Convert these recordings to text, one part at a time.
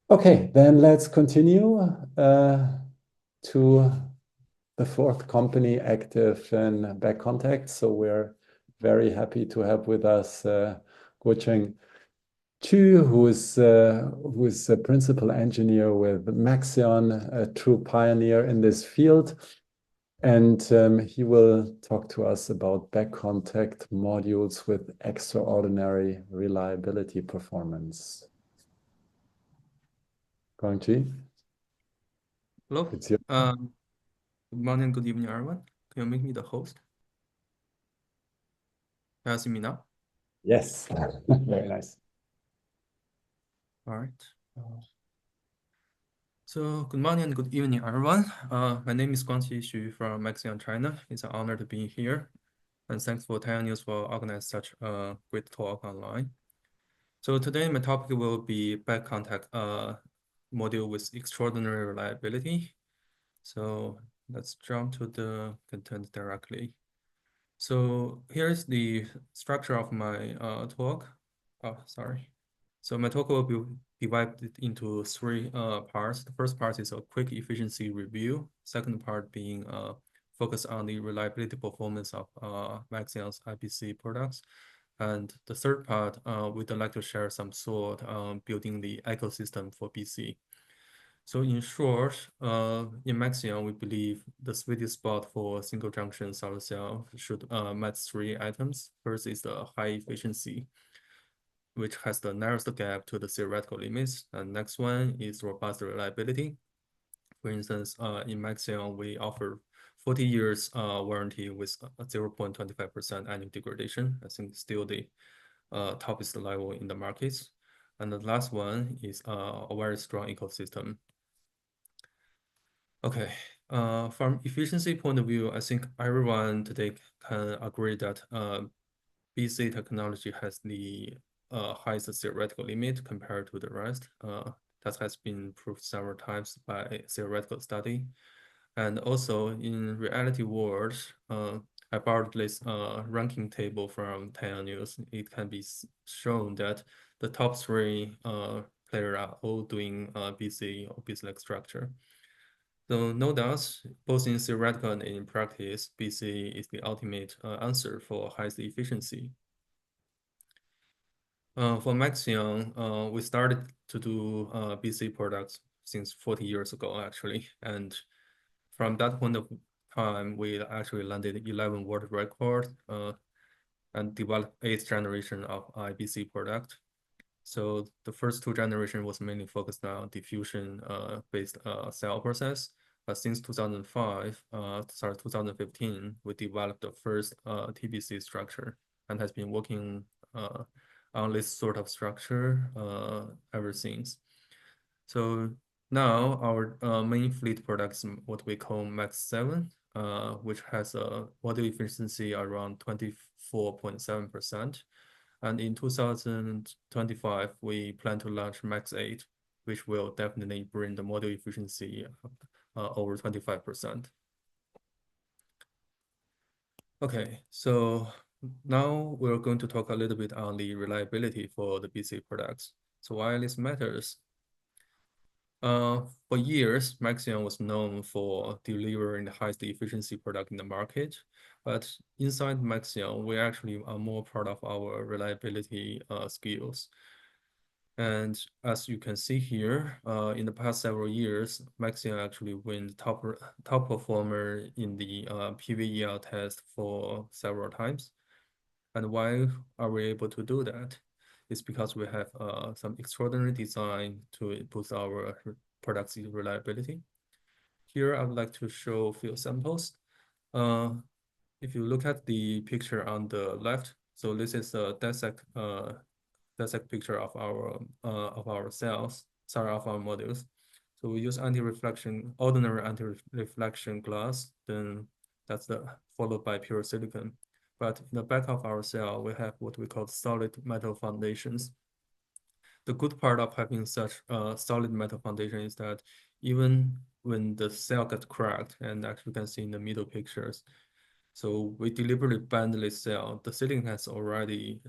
Okay, then let's continue to the fourth company active in back contact. So we're very happy to have with us Guangqi Xu, who's a principal engineer with Maxeon, a true pioneer in this field. And he will talk to us about back contact modules with extraordinary reliability performance. Guangqi, Hello. it's your. Good morning, good evening, everyone. Can you make me the host? Can you see me now? Yes, very nice. All right. So good morning and good evening, everyone. My name is Guangqi Xu from Maxeon, China. It's an honor to be here. And thanks for Taiwan News for organizing such a great talk online. So today my topic will be back contact module with extraordinary reliability. So let's jump to the content directly. So here's the structure of my talk. Oh, sorry. So my talk will be divided into three parts. The first part is a quick efficiency review. Second part being focus on the reliability performance of Maxeon's IBC products. And the third part, we'd like to share some thought on building the ecosystem for BC. So in short, in Maxeon, we believe the sweet spot for single junction solar cell should match three items. First is the high efficiency, which has the narrowest gap to the theoretical limits. And next one is robust reliability. For instance, in Maxeon, we offer 40 years warranty with 0.25% annual degradation. I think still the toppest level in the markets. And the last one is a very strong ecosystem. Okay, from efficiency point of view, I think everyone today can agree that BC technology has the highest theoretical limit compared to the rest. That has been proved several times by theoretical study. And also in reality world, I borrowed this ranking table from Taiwan News. It can be shown that the top three players are all doing BC or BC-like structure. So no doubt, both in theoretical and in practice, BC is the ultimate answer for highest efficiency. For Maxeon, we started to do BC products since 40 years ago, actually. And from that point of time, we actually landed 11 world record and developed 8th generation of IBC product. So the first two generation was mainly focused on diffusion based cell process. But since 2005, sorry, 2015, we developed the first TBC structure and has been working on this sort of structure ever since. So now our main fleet product is what we call Max 7, which has a water efficiency around 24.7%. And in 2025, we plan to launch Max 8, which will definitely bring the model efficiency over 25%. Okay, so now we're going to talk a little bit on the reliability for the BC products. So why this matters? For years, Maxeon was known for delivering the highest efficiency product in the market. But inside Maxeon, we actually are more proud of our reliability skills. And as you can see here, in the past several years, Maxeon actually win top performer in the PVER test for several times. And why are we able to do that? It's because we have some extraordinary design to boost our product's reliability. Here, I would like to show a few samples. If you look at the picture on the left, so this is a dissect picture of our cells, sorry, of our modules. So we use anti-reflection, ordinary anti-reflection glass, then that's followed by pure silicon. But in the back of our cell, we have what we call solid metal foundations. The good part of having such a solid metal foundation is that even when the cell gets cracked, and actually you can see in the middle pictures, so we deliberately bend this cell. The silicon has already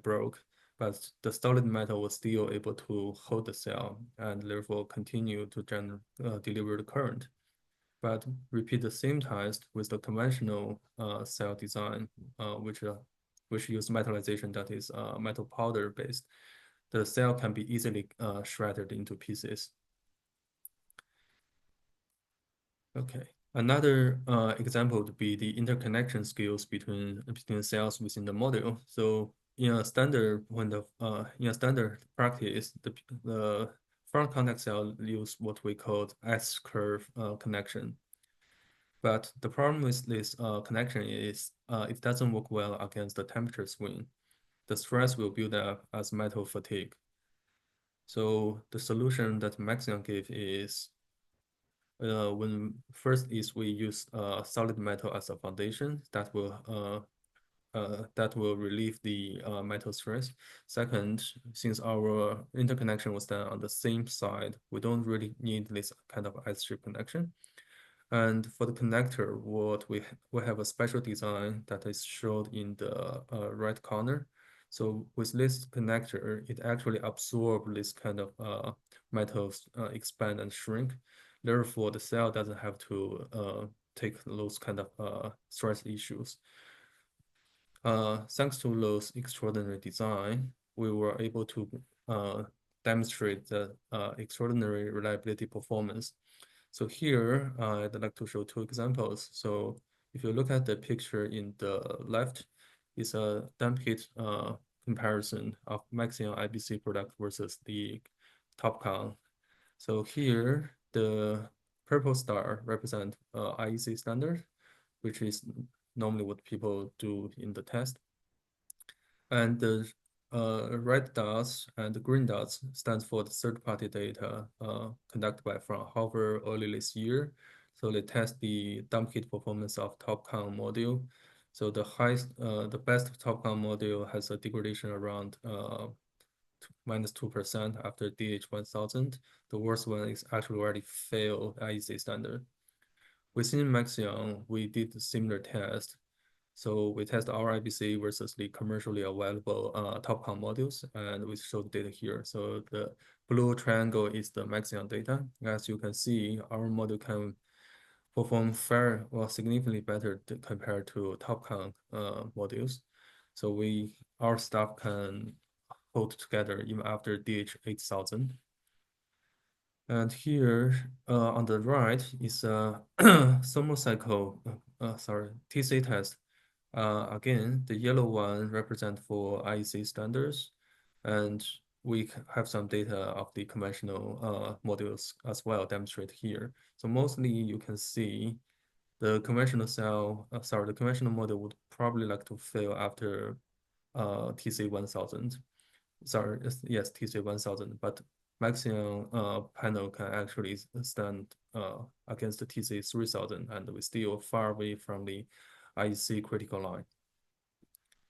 broke, but the solid metal was still able to hold the cell and therefore continue to deliver the current. But repeat the same test with the conventional cell design, which use metallization that is metal powder based. The cell can be easily shredded into pieces. Okay. Another example would be the interconnection skills between cells within the model. So in a standard practice, the front contact cell use what we call S-curve connection. But the problem with this connection is it doesn't work well against the temperature swing. The stress will build up as metal fatigue. So the solution that Maxeon gave is when first is we use solid metal as a foundation that will relieve the metal stress. Second, since our interconnection was done on the same side, we don't really need this kind of S-shaped connection. And for the connector, we have a special design that is showed in the right corner. So with this connector, it actually absorbs this kind of metals expand and shrink. Therefore, the cell doesn't have to take those kind of stress issues. Thanks to those extraordinary design, we were able to demonstrate the extraordinary reliability performance. So here, I'd like to show two examples. So if you look at the picture in the left, it's a damp heat comparison of Maxeon IBC product versus the TOPCon. So here, the purple star represent IEC standard, which is normally what people do in the test. And the red dots and the green dots stands for the third-party data conducted by Fraunhofer early this year. So they test the dump kit performance of TOPCon module. So the best TOPCon module has a degradation around -2% after DH1000. The worst one is actually already failed IEC standard. Within Maxeon, we did a similar test. So we test our IBC versus the commercially available TOPCon modules, and we show the data here. So the blue triangle is the Maxeon data. As you can see, our module can perform significantly better compared to TOPCon modules. So our stuff can hold together even after DH8000. And here on the right is a thermocycle, TC test. Again, the yellow one represent for IEC standards, and we have some data of the conventional modules as well demonstrated here. So mostly you can see the conventional model would probably like to fail after TC1000. Yes, TC1000, but Maxeon panel can actually stand against the TC3000, and we're still far away from the IEC critical line.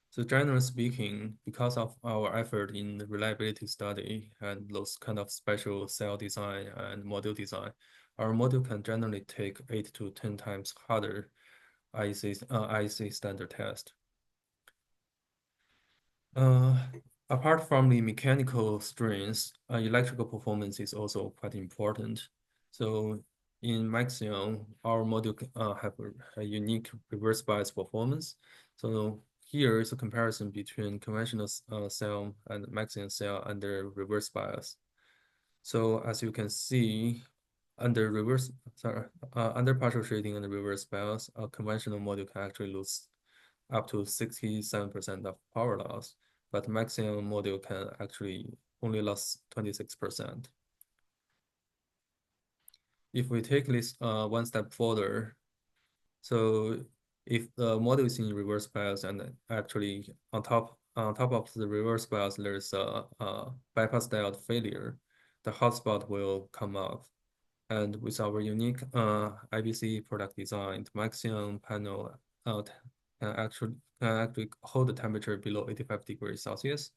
So generally speaking, because of our effort in the reliability study and those kind of special cell design and module design, our module can generally take 8 to 10 times harder IEC standard test. Apart from the mechanical strengths, electrical performance is also quite important. So in Maxeon, our module have a unique reverse bias performance. So here is a comparison between conventional cell and Maxeon cell under reverse bias. So as you can see, under partial shading and reverse bias, a conventional module can actually lose up to 67% of power loss, but Maxeon module can actually only lose 26%. If we take this one step further, so if the model is in reverse bias and actually on top of the reverse bias, there's a bypass diode failure, the hotspot will come off. And with our unique IBC product design, the Maxeon panel can actually hold the temperature below 85 degrees Celsius.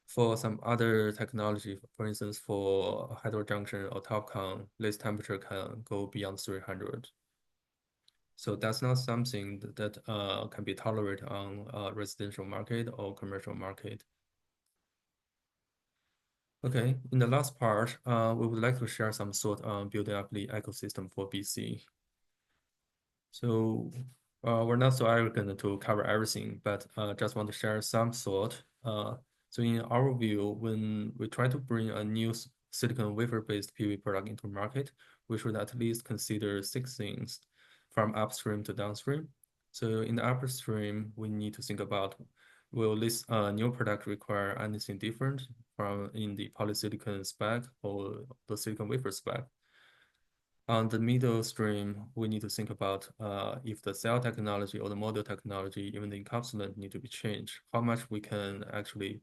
For some other technology, for instance, for heterojunction or TOPCon, this temperature can go beyond 300. So that's not something that can be tolerated on residential market or commercial market. Okay, in the last part, we would like to share some thought on building up the ecosystem for BC. So we're not so arrogant to cover everything, but just want to share some thought. So in our view, when we try to bring a new silicon wafer-based PV product into market, we should at least consider six things from upstream to downstream. So in the upstream, we need to think about, will this new product require anything different from in the polysilicon spec or the silicon wafer spec? On the middle stream, we need to think about if the cell technology or the module technology, even the encapsulant need to be changed, how much we can actually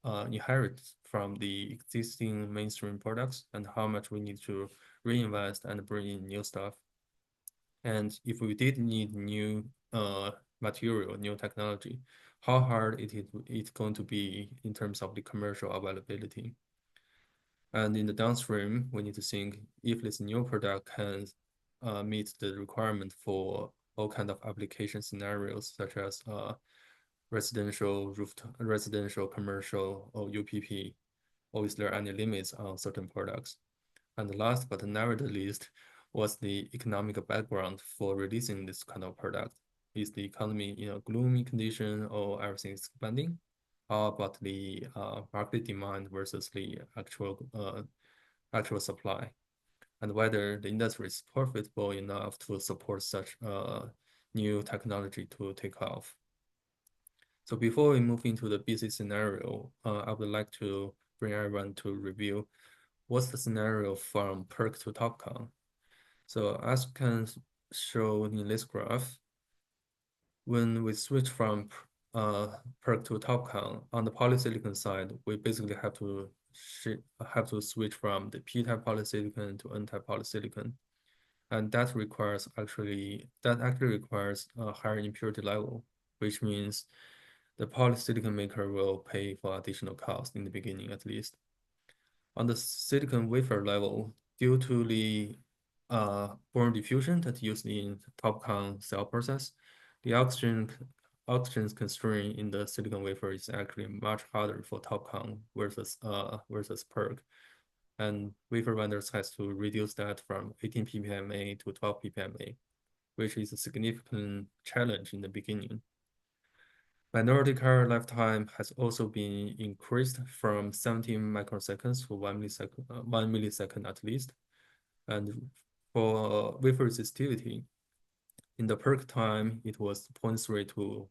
inherit from the existing mainstream products and how much we need to reinvest and bring in new stuff. And if we did need new material, new technology, how hard it's going to be in terms of the commercial availability. And in the downstream, we need to think if this new product can meet the requirement for all kind of application scenarios, such as residential, residential, commercial, or UPP, or is there any limits on certain products? And last but never the least, what's the economic background for releasing this kind of product? Is the economy in a gloomy condition or everything is expanding? How about the market demand versus the actual supply, and whether the industry is profitable enough to support such new technology to take off. So before we move into the busy scenario, I would like to bring everyone to review what's the scenario from PERC to TOPCon. So as can show in this graph, when we switch from PERC to TOPCon, on the polysilicon side, we basically have to switch from the P-type polysilicon to N-type polysilicon. And that actually requires a higher impurity level, which means the polysilicon maker will pay for additional cost in the beginning at least. On the silicon wafer level, due to the boron diffusion that's used in TOPCon cell process, the oxygen constraint in the silicon wafer is actually much harder for TOPCon versus PERC. And wafer vendors has to reduce that from 18 ppma to 12 ppma, which is a significant challenge in the beginning. Minority carrier lifetime has also been increased from 17 microseconds to 1 millisecond at least. And for wafer resistivity, in the PERC time, it was 0.3 to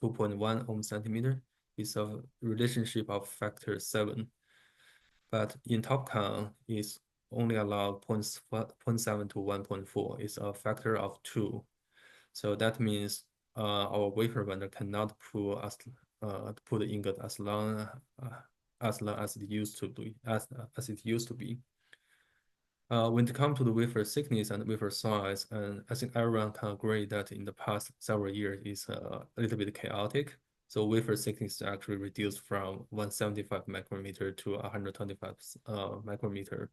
2.1 ohm centimeter. It's a relationship of factor 7. But in TOPCon, it's only allowed 0.7 to 1.4. It's a factor of 2. So that means our wafer vendor cannot pull the ingot as long as it used to be as it used to be. When it comes to the wafer thickness and wafer size, and I think everyone can agree that in the past several years is a little bit chaotic. So wafer thickness actually reduced from 175 micrometer to 125 micrometer.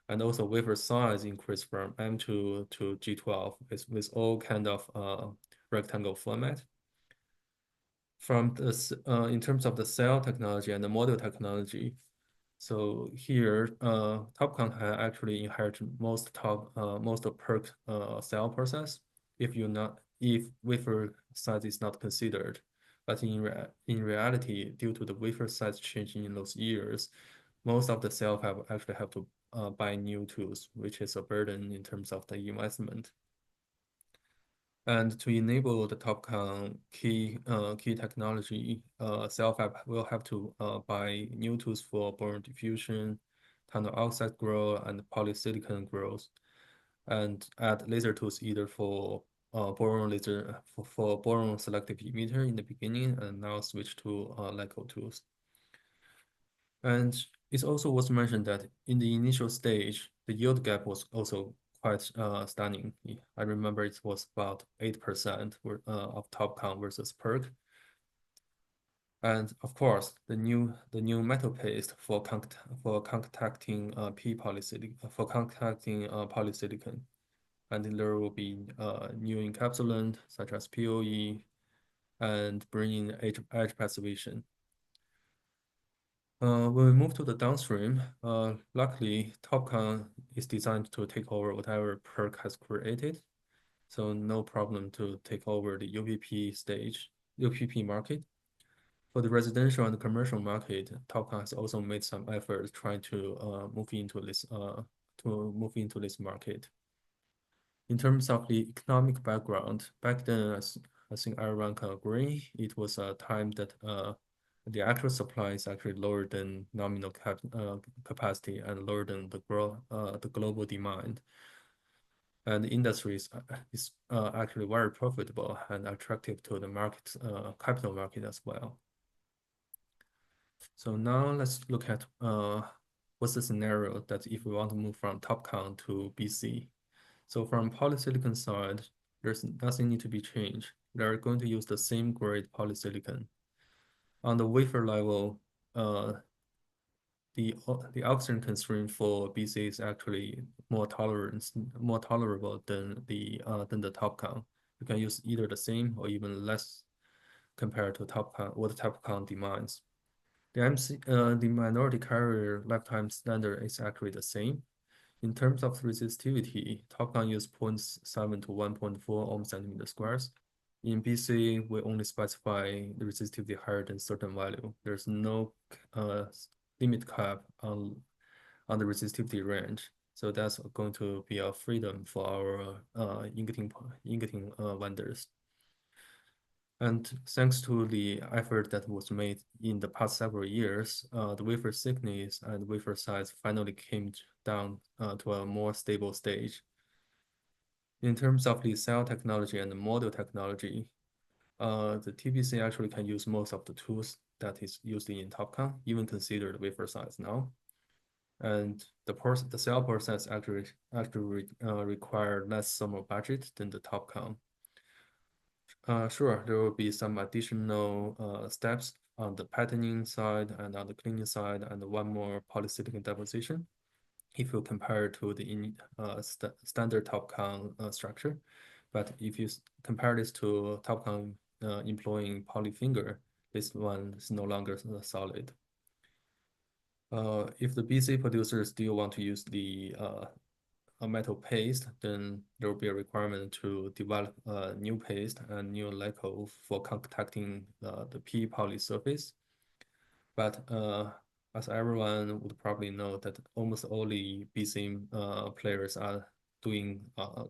And also wafer size increased from M2 to G12 with all kind of rectangle format. From this, in terms of the cell technology and the module technology, so here, TOPCon actually inherited most of PERC cell process if wafer size is not considered. But in reality, due to the wafer size changing in those years, most of the cell actually have to buy new tools, which is a burden in terms of the investment. And to enable the TOPCon key technology, cell fab will have to buy new tools for boron diffusion, tunnel oxide growth, and polysilicon growth, and add laser tools either for boron laser for boron selective emitter in the beginning, and now switch to LiCo tools. And it's also worth mentioning that in the initial stage, the yield gap was also quite stunning. I remember it was about 8% of TOPCon versus PERC. And of course, the new metal paste for contacting polysilicon, and there will be new encapsulant such as POE and bringing edge passivation. When we move to the downstream, luckily TopCon is designed to take over whatever PERC has created, so no problem to take over the UPP market. For the residential and commercial market, TopCon has also made some efforts trying to move into this market. In terms of the economic background, back then, I think everyone can agree, it was a time that the actual supply is actually lower than nominal capacity and lower than the global demand. And the industry is actually very profitable and attractive to the market, capital market as well. So now let's look at what's the scenario that if we want to move from TopCon to BC. So from polysilicon side, there's nothing need to be changed. They're going to use the same grade polysilicon. On the wafer level, the oxygen constraint for BC is actually more tolerable than the TopCon. You can use either the same or even less compared to TopCon, what the TopCon demands. The minority carrier lifetime standard is actually the same. In terms of resistivity, TopCon use 0.7 to 1.4 ohm centimeter squares. In BC, we only specify the resistivity higher than certain value. There's no limit cap on the resistivity range. So that's going to be a freedom for our ingoting vendors. And thanks to the effort that was made in the past several years, the wafer thickness and wafer size finally came down to a more stable stage. In terms of the cell technology and the module technology, the TBC actually can use most of the tools that is used in TopCon, even consider the wafer size now. And the cell process actually require less thermal budget than the TopCon. Sure, there will be some additional steps on the patterning side and on the cleaning side, and one more polysilicon deposition if you compare to the standard TopCon structure. But if you compare this to TopCon employing polyfinger, this one is no longer solid. If the BC producers still want to use the a metal paste, then there will be a requirement to develop a new paste and new lacquer for contacting the P poly surface. But as everyone would probably know, that almost all the BC players are doing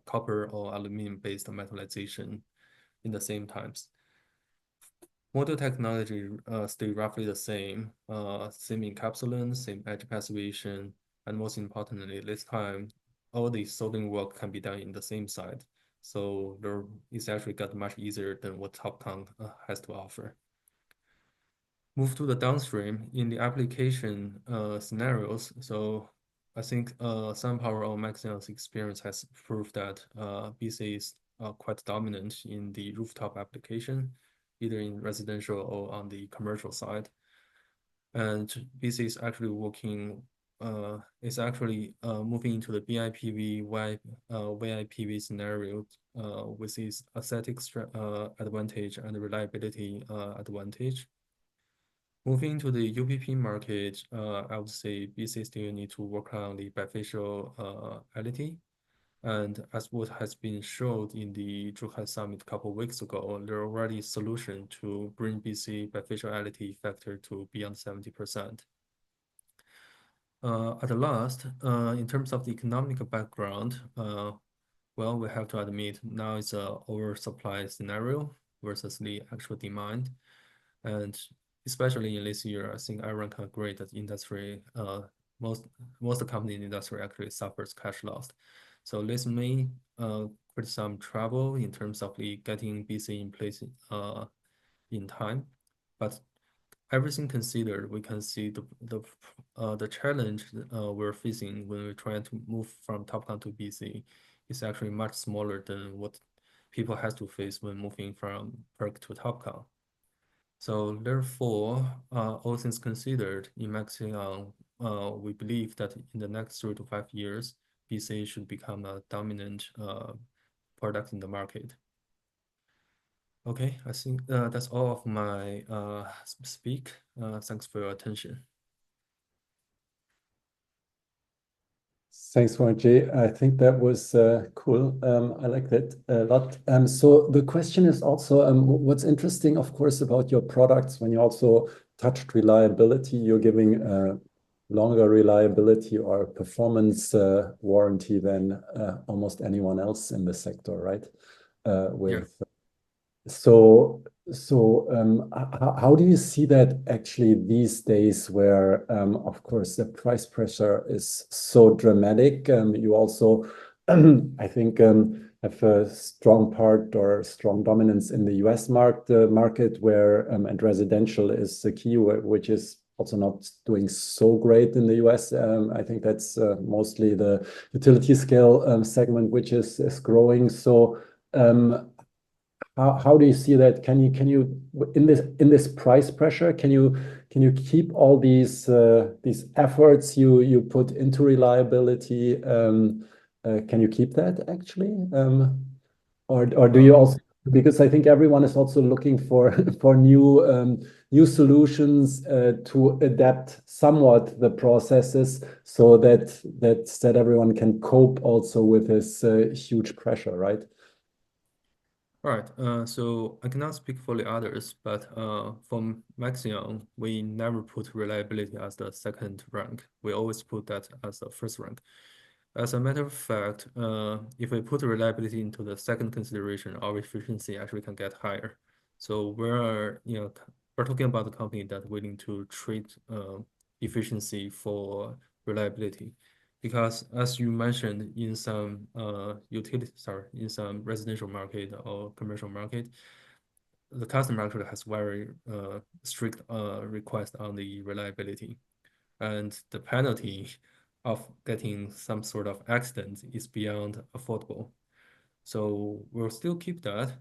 copper or aluminum-based metallization in the same times. Module technology stay roughly the same, same encapsulant, same edge passivation, and most importantly, this time, all the soldering work can be done in the same side. So it's actually got much easier than what TopCon has to offer. Move to the downstream in the application scenarios. So I think SunPower or Maxeon's experience has proved that BC is quite dominant in the rooftop application, either in residential or on the commercial side. And BC is actually moving into the BIPV, YIPV scenario with its aesthetics advantage and reliability advantage. Moving to the UPP market, I would say BC still need to work on the beneficiality. And as what has been showed in the Zhuhai summit a couple of weeks ago, there are already solutions to bring BC beneficiality factor to beyond 70%. At the last, in terms of the economic background, well, we have to admit now it's a oversupply scenario versus the actual demand. And especially in this year, I think everyone can agree that industry, most company in the industry actually suffers cash loss. So this may create some trouble in terms of the getting BC in place in time. But everything considered, we can see the challenge we're facing when we're trying to move from TopCon to BC is actually much smaller than what people has to face when moving from PERC to TopCon. So therefore, all things considered, in Maxeon, we believe that in the next 3 to 5 years, BC should become a dominant product in the market. Okay, I think that's all of my speak. Thanks for your attention. Thanks, Guangqi. I think that was cool. I like that a lot. So the question is also, what's interesting, of course, about your products when you also touched reliability, you're giving longer reliability or performance warranty than almost anyone else in the sector, right? Yeah. How do you see that actually these days where, of course, the price pressure is so dramatic? You also, I think, have a strong part or strong dominance in the US market where, and residential is the key, which is also not doing so great in the US. I think that's mostly the utility scale segment, which is growing. Um, how do you see that? Can you in this price pressure, can you keep all these efforts you put into reliability? Can you keep that actually? Or do you Uh, also, because I think everyone is also looking for for new solutions to adapt somewhat the processes so that everyone can cope also with this huge pressure, right? Right. So I cannot speak for the others, but from Maxeon, we never put reliability as the second rank. We always put that as the first rank. As a matter of fact, if we put reliability into the second consideration, our efficiency actually can get higher. So we're talking about the company that willing to trade efficiency for reliability. Because as you mentioned, in some in some residential market or commercial market, the customer actually has very strict request on the reliability, and the penalty of getting some sort of accident is beyond affordable. So we'll still keep that.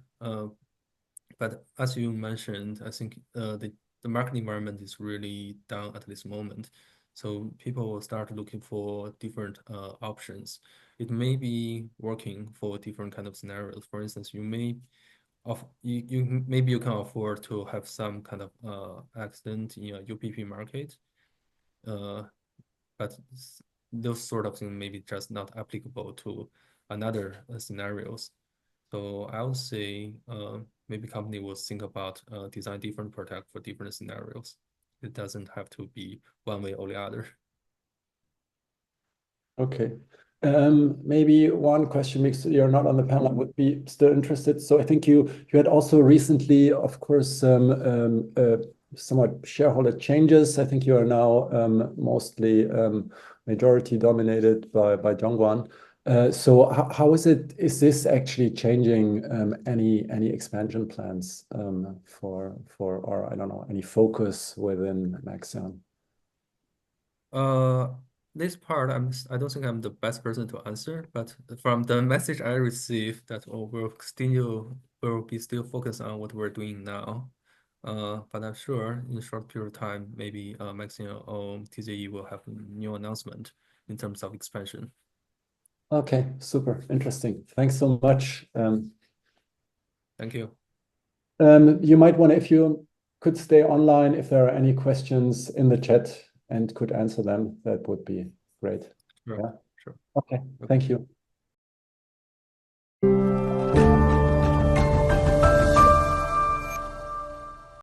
But as you mentioned, I think the market environment is really down at this moment. So people will start looking for different options. It may be working for different kind of scenarios. For instance, maybe you can afford to have some kind of accident in a UPP market, uh, but those sort of things maybe just not applicable to another scenarios. So I would say maybe company will think about design different product for different scenarios. It doesn't have to be one way or the other. Okay. Maybe one question, because you're not on the panel, I would be still interested. So I think you had also recently, of course, somewhat shareholder changes. I think you are now mostly majority dominated by Dongguan. So how is it? Is this actually changing any expansion plans or I don't know, any focus within Maxeon? Uh, this part I don't think I'm the best person to answer, but from the message I received that we'll be still focused on what we're doing now. But I'm sure in a short period of time, maybe Maxeon or TZE will have a new announcement in terms of expansion. Okay, super interesting. Thanks so much. Thank you. You might want to, if you could stay online, if there are any questions in the chat and could answer them, that would be great. Sure, Yeah. sure. Okay. Okay. Thank you.